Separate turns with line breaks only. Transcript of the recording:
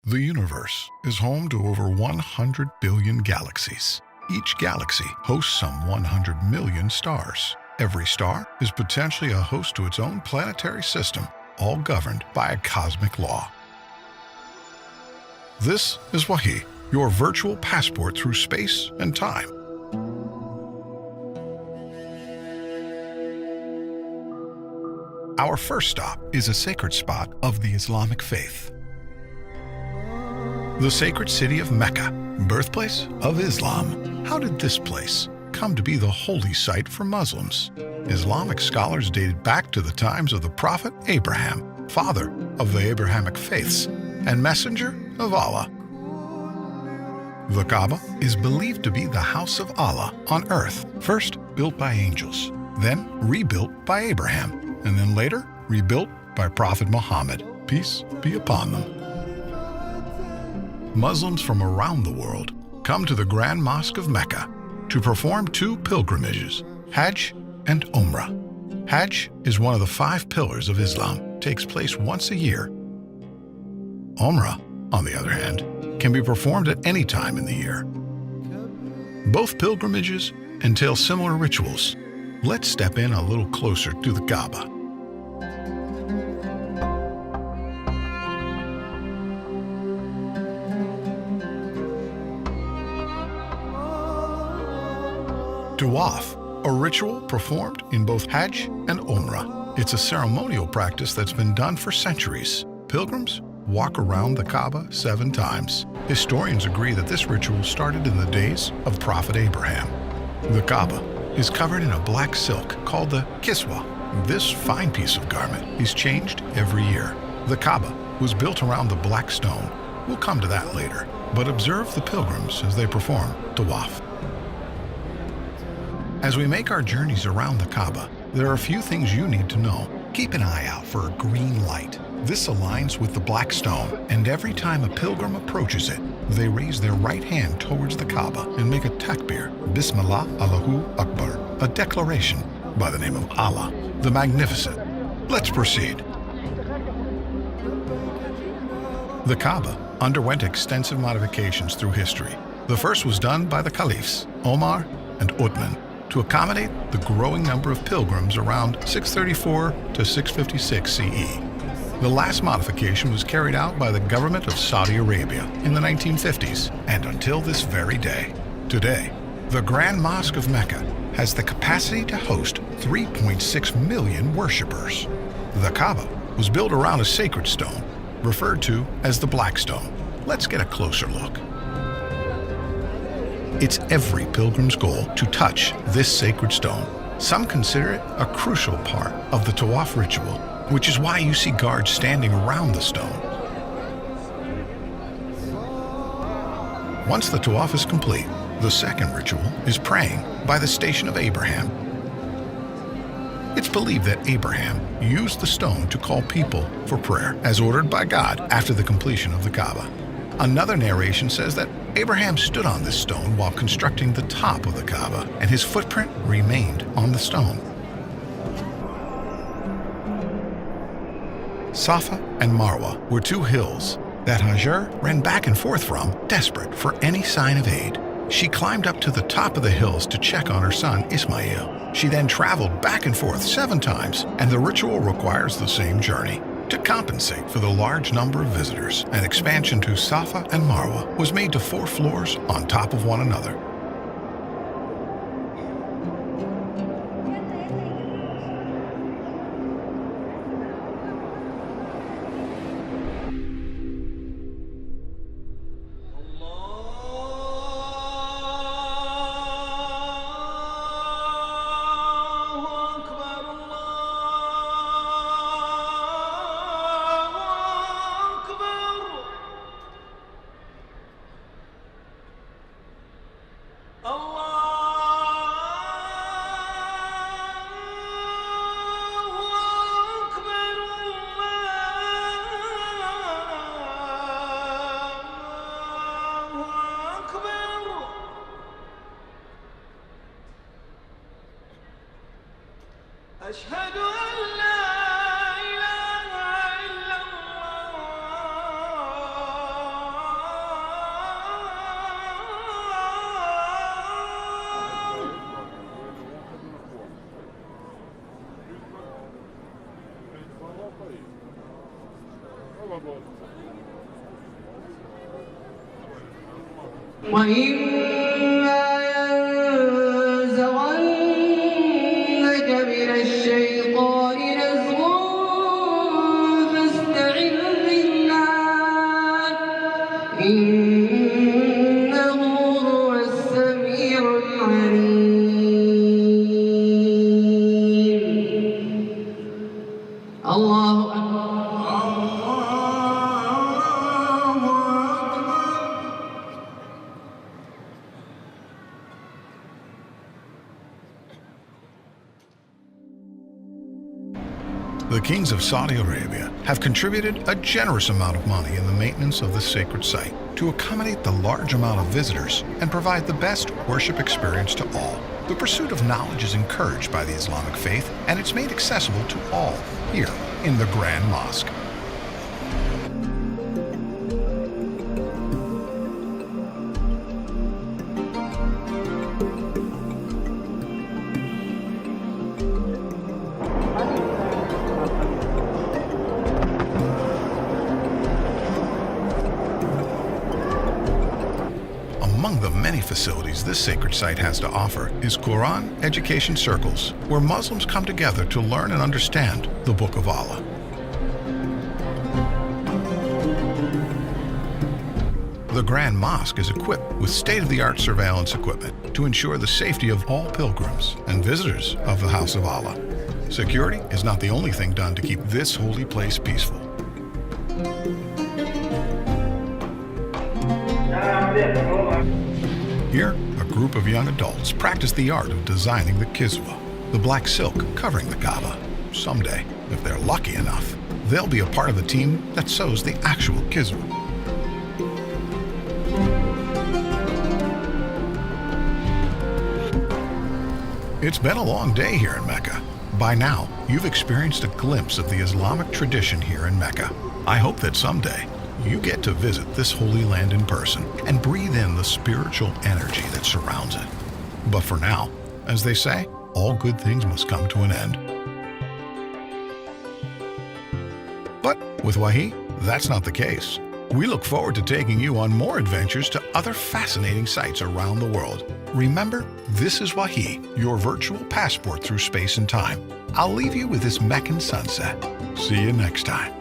The universe is home to over 100 billion galaxies. Each galaxy hosts some 100 million stars. Every star is potentially a host to its own planetary system, all governed by a cosmic law. This is Wahi, your virtual passport through space and time. Our first stop is a sacred spot of the Islamic faith. The sacred city of Mecca, birthplace of Islam. How did this place come to be the holy site for Muslims? Islamic scholars dated back to the times of the Prophet Abraham, father of the Abrahamic faiths and messenger of Allah. The Kaaba is believed to be the house of Allah on earth, first built by angels, then rebuilt by Abraham, and then later rebuilt by Prophet Muhammad, peace be upon them. Muslims from around the world come to the Grand Mosque of Mecca to perform two pilgrimages, Hajj and Umrah. Hajj is one of the 5 pillars of Islam, takes place once a year. Umrah, on the other hand, can be performed at any time in the year. Both pilgrimages entail similar rituals. Let's step in a little closer to the Kaaba. Tawaf, a ritual performed in both Hajj and Umrah. It's a ceremonial practice that's been done for centuries. Pilgrims walk around the Kaaba 7 times. Historians agree that this ritual started in the days of Prophet Abraham. The Kaaba is covered in a black silk called the kiswa. This fine piece of garment is changed every year. The Kaaba was built around the black stone. We'll come to that later, but observe the pilgrims as they perform Tawaf. As we make our journeys around the Kaaba, there are a few things you need to know. Keep an eye out for a green light. This aligns with the black stone, and every time a pilgrim approaches it, they raise their right hand towards the Kaaba and make a takbir, Bismillah Allahu Akbar, a declaration by the name of Allah, the Magnificent. Let's proceed. The Kaaba underwent extensive modifications through history. The first was done by the caliphs, Omar and Uthman, to accommodate the growing number of pilgrims around 634 to 656 CE. The last modification was carried out by the government of Saudi Arabia in the 1950s and until this very day. Today, the Grand Mosque of Mecca has the capacity to host 3.6 million worshippers. The Kaaba was built around a sacred stone, referred to as the Black Stone. Let's get a closer look. It's every pilgrim's goal to touch this sacred stone. Some consider it a crucial part of the Tawaf ritual, which is why you see guards standing around the stone. Once the Tawaf is complete, the second ritual is praying by the station of Abraham. It's believed that Abraham used the stone to call people for prayer, as ordered by God after the completion of the Kaaba. Another narration says that Abraham stood on this stone while constructing the top of the Kaaba, and his footprint remained on the stone. Safa and Marwa were 2 hills that Hajar ran back and forth from, desperate for any sign of aid. She climbed up to the top of the hills to check on her son Ismail. She then traveled back and forth 7 times, and the ritual requires the same journey. To compensate for the large number of visitors, an expansion to Safa and Marwa was made to 4 floors on top of one another.
أشهد أن لا إله إلا الله وإما ينزغنك من الشيطان نزغ فاستعذ بالله إنه هو السميع العليم. الله أكبر.
The kings of Saudi Arabia have contributed a generous amount of money in the maintenance of this sacred site to accommodate the large amount of visitors and provide the best worship experience to all. The pursuit of knowledge is encouraged by the Islamic faith, and it's made accessible to all here in the Grand Mosque. Among the many facilities this sacred site has to offer is Quran education circles, where Muslims come together to learn and understand the Book of Allah. The Grand Mosque is equipped with state-of-the-art surveillance equipment to ensure the safety of all pilgrims and visitors of the House of Allah. Security is not the only thing done to keep this holy place peaceful. Here, a group of young adults practice the art of designing the kiswa, the black silk covering the Kaaba. Someday, if they're lucky enough, they'll be a part of the team that sews the actual kiswa. It's been a long day here in Mecca. By now, you've experienced a glimpse of the Islamic tradition here in Mecca. I hope that someday you get to visit this holy land in person and breathe in the spiritual energy that surrounds it. But for now, as they say, all good things must come to an end. But with Wahi, that's not the case. We look forward to taking you on more adventures to other fascinating sites around the world. Remember, this is Wahi, your virtual passport through space and time. I'll leave you with this Meccan sunset. See you next time.